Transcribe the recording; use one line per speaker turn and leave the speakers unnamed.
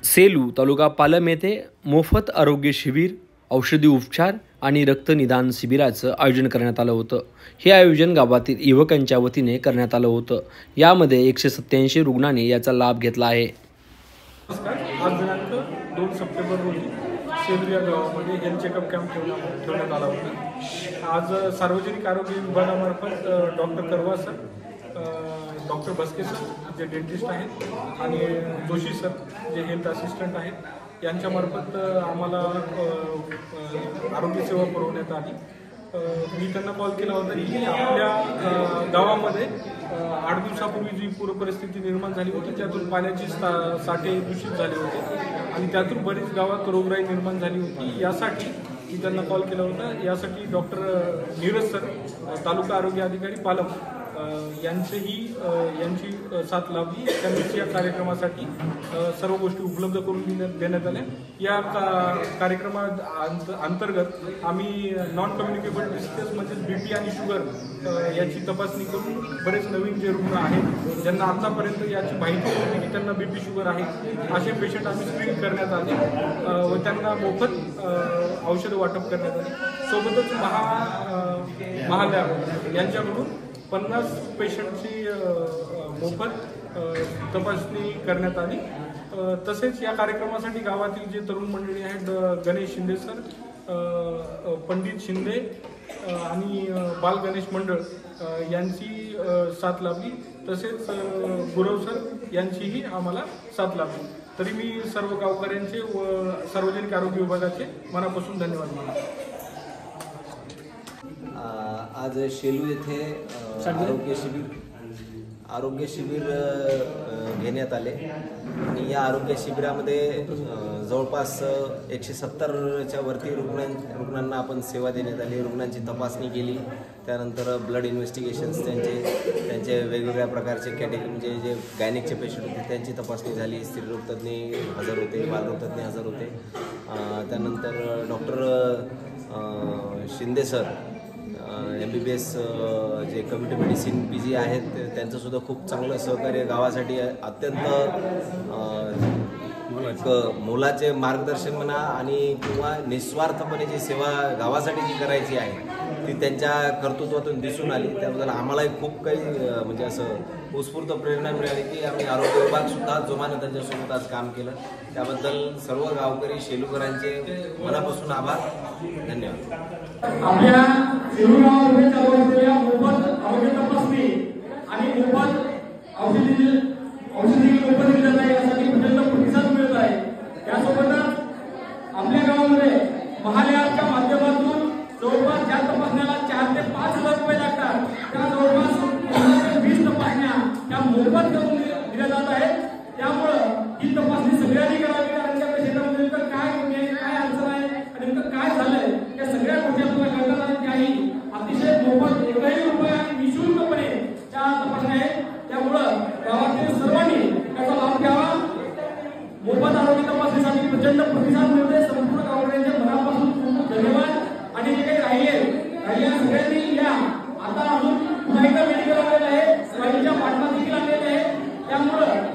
सेलू तालुका पालम येथे मोफत आरोग्य शिबिर, औषधी उपचार आणि रक्तनिदान शिबिराचं आयोजन करण्यात आलं होतं। हे आयोजन गावातील युवकांच्या वतीने करण्यात आलं होतं। यामध्ये 187 रुग्णांनी याचा लाभ घेतला आहे।
आज दिनांक 2 सप्टेंबर रोजी सेलू या गावामध्ये हेल्थ चेकअप कॅम्प ठेवण्यात आला होता। आज सार्वजनिक आरोग्य विभागामार्फत डॉक्टर करवा सर, डॉक्टर भस्के सर जे डेंटिस्ट आहेत आणि जोशी सर जे हेल्थ असिस्टंट आहेत यांच्यामार्फत आम्हाला आरोग्य सेवा पुरवण्यात आली। मी त्यांना कॉल केला होता की आपल्या गावामध्ये 8 दिवसापूर्वी जी पूर परिस्थिती निर्माण झाली होती त्यातून पाण्याची साठे दूषित झाले होते आणि त्यातून बरीच गावात रोगराई निर्माण झाली होती। यासाठी मी त्यांना कॉल केला होता। यासाठी डॉक्टर नीरज सर, तालुका आरोग्य अधिकारी पालम यांची साथ लाभली। त्यांनी या कार्यक्रमासाठी सर्व गोष्टी उपलब्ध करून देण्यात आल्या। या कार्यक्रमात अंतर्गत आम्ही नॉन कम्युनिकेबल डिसीजेस म्हणजे बीपी आणि शुगर याची तपासणी करून बरेच नवीन जे रुग्ण आहेत ज्यांना आतापर्यंत याची माहिती होती की त्यांना बीपी शुगर आहे असे पेशंट आम्ही स्क्रीन करण्यात आले व त्यांना मोफत औषध वाटप करण्यात आले। सोबतच महालॅब यांच्याकडून 50 पेशंटची मोफत तपासणी करण्यात आली। तसेच या कार्यक्रमासाठी गावातील जे तरुण मंडळी आहेत गणेश शिंदे सर, पंडित शिंदे आणि बाल गणेश मंडळ यांची साथ लाभली। तसेच गुरव सर यांचीही आम्हाला साथ लाभली। तरी मी सर्व गावकऱ्यांचे व सार्वजनिक आरोग्य विभागाचे मनापासून धन्यवाद मानतो।
आज शेलू येथे आरोग्य शिबिर घेण्यात आले आणि या आरोग्य शिबिरामध्ये जवळपास 170च्या वरती रुग्णांना आपण सेवा देण्यात आली। रुग्णांची तपासणी केली, त्यानंतर ब्लड इन्व्हेस्टिगेशन्स त्यांचे वेगवेगळ्या प्रकारचे कॅटेगरी म्हणजे जे गायनिकचे पेशंट होते त्यांची तपासणी झाली। स्त्रीरोगतज्ञ हजर होते, बालरोगतज्ञ हजर होते। त्यानंतर डॉक्टर शिंदे सर MBBS जे कम्युनिटी मेडिसिन PG आहेत त्यांचंसुद्धा खूप चांगलं सहकार्य गावासाठी अत्यंत मोलाचे मार्गदर्शन म्हणा आणि किंवा निस्वार्थपणे जी सेवा गावासाठी जी करायची आहे ती त्यांच्या कर्तृत्वातून दिसून आली। त्याबद्दल आम्हालाही खूप काही म्हणजे असं उत्स्फूर्त प्रेरणा मिळाली की आम्ही आरोग्य विभागसुद्धा जोमानं त्यांच्यासोबत आज काम केलं। त्याबद्दल सर्व गावकरी शेलूकरांचे मनापासून आभार, धन्यवाद।
आपल्या सेलू गावामध्ये चालू असलेल्या मोफत आरोग्य तपासणी आणि मोफत औषधी मोफत दिली जात आहे यासाठी प्रचंड प्रतिसाद मिळत आहे। त्यासोबतच आपल्या गावामध्ये महालॅबच्या माध्यमातून जवळपास ज्या तपासण्याला 4 ते 5 हजार रुपये लागतात त्या जवळपास 15 ते 20 तपासण्या त्या मोफत करून दिल्या जात आहेत। त्यामुळं ही तपासणी सगळ्यांनी करावी कारण त्या पेशंटमध्ये नेमकं काय अडचण आहे आणि नेमकं काय झालंय या सगळ्या गोष्टी आपल्याला कळतात आणि त्याही अतिशय मोफत एकही रुपये आणि निःशुल्कपणे त्या तपासण्या आहेत। त्यामुळं गावातील सर्वांनी त्याचा लाभ घ्यावा। मोफत आरोग्य तपासणीसाठी प्रचंड प्रतिसाद मिळते। संपूर्ण गावकऱ्यांच्या मनापासून खूप धन्यवाद। आणि जे काही राहिले सगळ्यांनी या आता अजून पुन्हा एकदा मेडिकल आलेलं आहे, स्वाईच्या पाठवा देखील आलेले आहे। त्यामुळं